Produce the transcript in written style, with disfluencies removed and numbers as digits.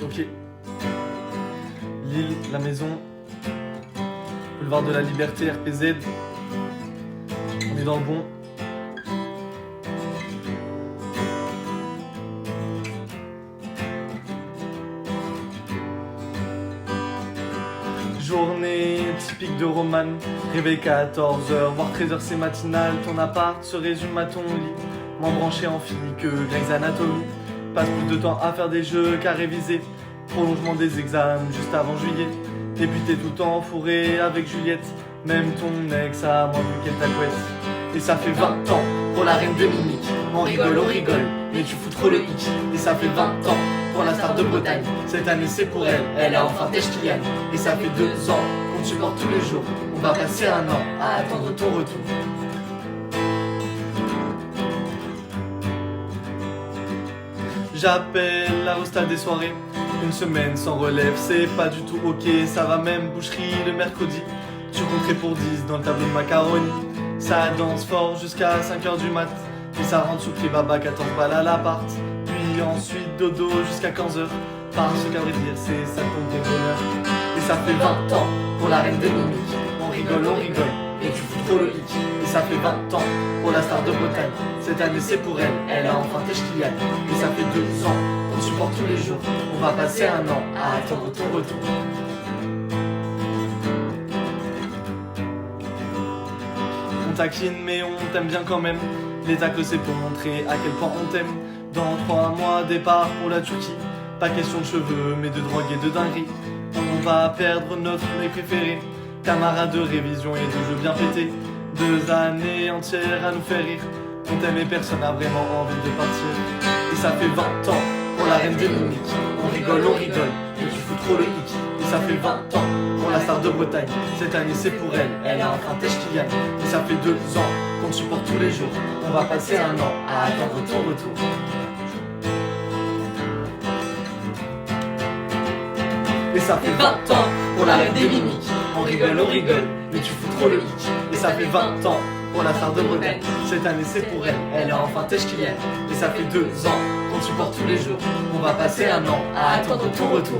Ok. Lille, la maison. Boulevard de la Liberté, RPZ. On est dans le bon. Journée typique de Romane. Réveil 14h, voire 13h c'est matinal. Ton appart se résume à ton lit. Moins branché en physique que Grey's Anatomy. Passe plus de temps à faire des jeux qu'à réviser. Prolongement des examens juste avant juillet. Et puis t'es tout le temps fourré avec Juliette. Même ton ex a moins vu qu'elle t'a couette. Et ça fait 20 ans pour la reine de Mimique. On rigole, mais tu fous trop le hic. Et ça fait 20 ans pour la star de Bretagne. Cette année c'est pour elle, elle a enfin Tèche qui gagne. Et ça fait 2 ans qu'on te supporte tous les jours. On va passer un an à attendre ton retour. J'appelle la hosta des soirées. Une semaine sans relève, c'est pas du tout ok. Ça va même boucherie le mercredi. Tu compterais pour 10 dans le tableau de macaroni. Ça danse fort jusqu'à 5h du mat. Et ça rentre sous Clébaba 14 balles à l'appart. Puis ensuite dodo jusqu'à 15h. Parce qu'à vrai dire c'est ça ton vrai bonheur. Et ça fait 20 ans pour la reine de Mimique. On rigole, et tu fous trop le hic. Et ça fait 20 ans pour la star de Bretagne. Cette année c'est pour elle, elle a enfin Tèche qui gagne. Et ça fait 2 ans qu'on te supporte tous les jours. On va passer un an à attendre ton retour. On taquine mais on t'aime bien quand même. Les tacles c'est pour montrer à quel point on t'aime. Dans 3 mois départ pour la Turquie. Pas question de cheveux mais de drogue et de dinguerie. On va perdre notre mec préféré. Camarade de révision et de jeux bien pétés. 2 années entières à nous faire rire. On t'aime et personne n'a vraiment envie de partir. Et ça fait 20 ans pour la reine de Mimique. On rigole, et tu fous trop le hic. Et ça fait 20 ans pour la star de Bretagne. Cette année c'est pour elle, elle a enfin Tèche qui gagne. Et ça fait 2 ans qu'on te supporte tous les jours. On va passer un an à attendre ton retour. Et ça fait 20 ans pour la reine des Mimiques. On rigole, mais tu fous trop le hic. Et ça fait 20 ans pour la star de Bretagne. Cette année c'est pour elle, elle a enfin Tèche qui gagne. Et ça fait 2 ans qu'on te supporte tous les jours. On va passer un an à attendre ton retour.